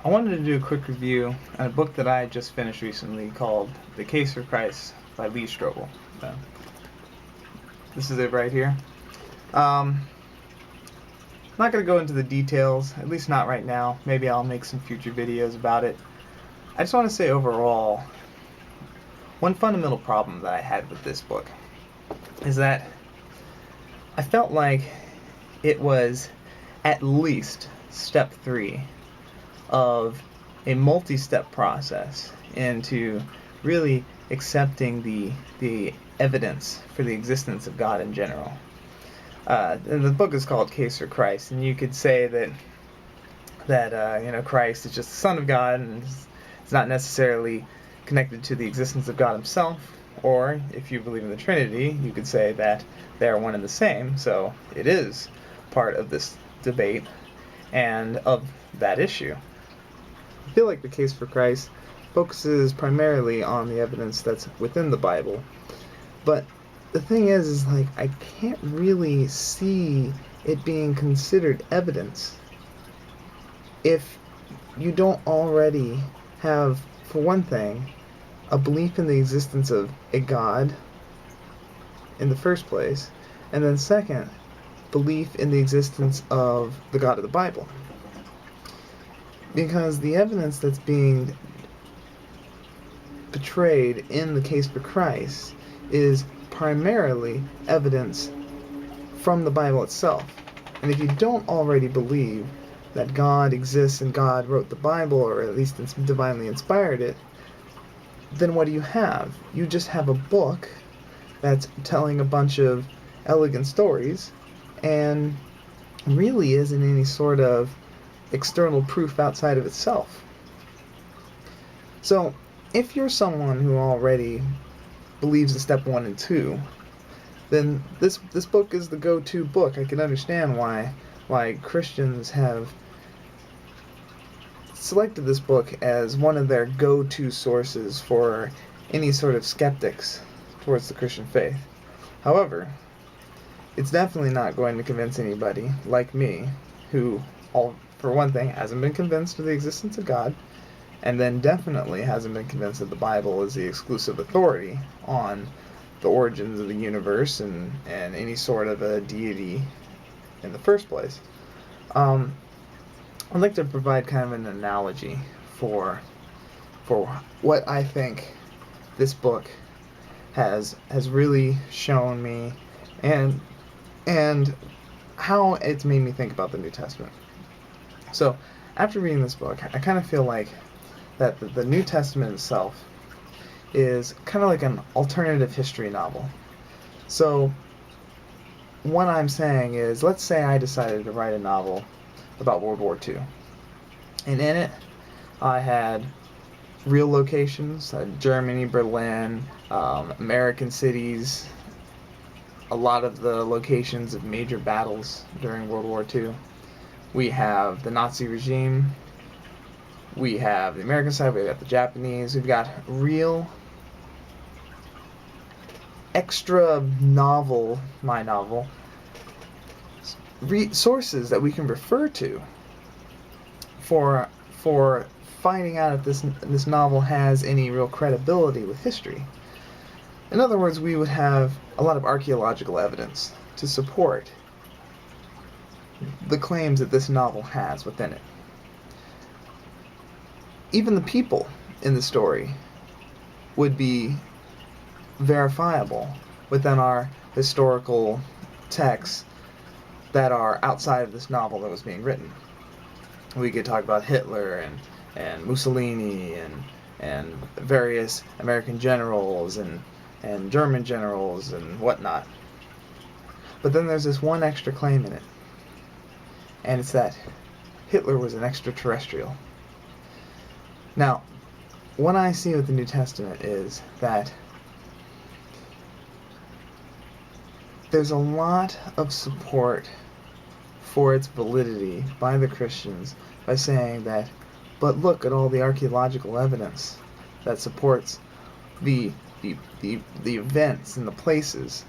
I wanted to do a quick review on a book that I just finished recently called The Case for Christ by Lee Strobel. Uh, this is it right here. I'm not going to go into the details, at least not right now. Maybe I'll make some future videos about it. I just want to say overall, one fundamental problem that I had with this book is that I felt like it was at least step 3 of a multi-step process into really accepting the evidence for the existence of God in general. And the book is called Case for Christ, and you could say that Christ is just the Son of God, and it's not necessarily connected to the existence of God Himself. Or if you believe in the Trinity, you could say that they are one and the same. So it is part of this debate and of that issue. I feel like the Case for Christ focuses primarily on the evidence that's within the Bible. But the thing is like, I can't really see it being considered evidence if you don't already have, for one thing, a belief in the existence of a God in the first place, and then second, belief in the existence of the God of the Bible. Because the evidence that's being portrayed in the Case for Christ is primarily evidence from the Bible itself. And if you don't already believe that God exists and God wrote the Bible, or at least divinely inspired it, then what do you have? You just have a book that's telling a bunch of elegant stories and really isn't any sort of external proof outside of itself. So, if you're someone who already believes in step 1 and 2, then this book is the go-to book. I can understand why Christians have selected this book as one of their go-to sources for any sort of skeptics towards the Christian faith. However, it's definitely not going to convince anybody like me who, for one thing, hasn't been convinced of the existence of God, and then definitely hasn't been convinced that the Bible is the exclusive authority on the origins of the universe and any sort of a deity in the first place. I'd like to provide kind of an analogy for what I think this book has really shown me and how it's made me think about the New Testament. So, after reading this book, I kind of feel like that the New Testament itself is kind of like an alternative history novel. So, what I'm saying is, let's say I decided to write a novel about World War II. And in it, I had real locations, Germany, Berlin, American cities, a lot of the locations of major battles during World War II. We have the Nazi regime, we have the American side, we've got the Japanese, we've got real extra novel, my novel, sources that we can refer to for finding out if this novel has any real credibility with history. In other words, we would have a lot of archaeological evidence to support the claims that this novel has within it. Even the people in the story would be verifiable within our historical texts that are outside of this novel that was being written. We could talk about Hitler and Mussolini and various American generals and German generals and whatnot. But then there's this one extra claim in it, and it's that Hitler was an extraterrestrial. Now, what I see with the New Testament is that there's a lot of support for its validity by the Christians by saying that, but look at all the archaeological evidence that supports the events and the places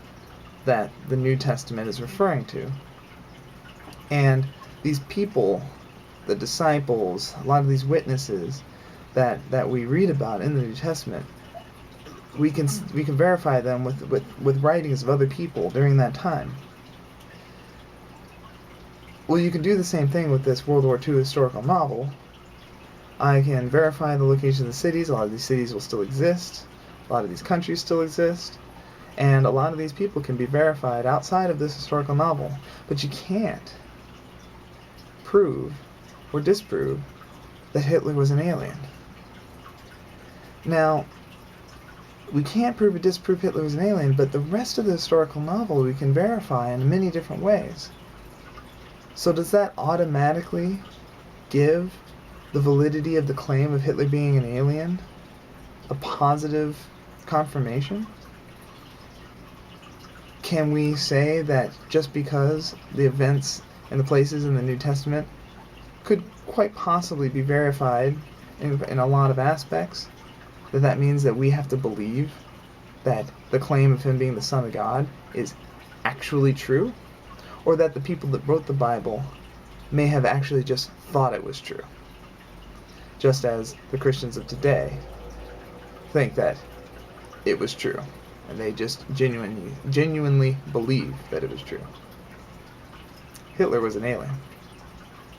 that the New Testament is referring to. And these people the disciples, a lot of these witnesses that we read about in the New Testament, we can verify them with writings of other people during that time. Well, you can do the same thing with this World War II historical novel. I can verify the location of the cities. A lot of these cities will still exist. A lot of these countries still exist. And a lot of these people can be verified outside of this historical novel. But you can't prove or disprove that Hitler was an alien. Now, we can't prove or disprove Hitler was an alien, but the rest of the historical novel we can verify in many different ways. So does that automatically give the validity of the claim of Hitler being an alien a positive confirmation? Can we say that just because the events and the places in the New Testament could quite possibly be verified in a lot of aspects, that means that we have to believe that the claim of him being the Son of God is actually true? Or that the people that wrote the Bible may have actually just thought it was true, just as the Christians of today think that it was true, and they just genuinely believe that it was true. Hitler was an alien.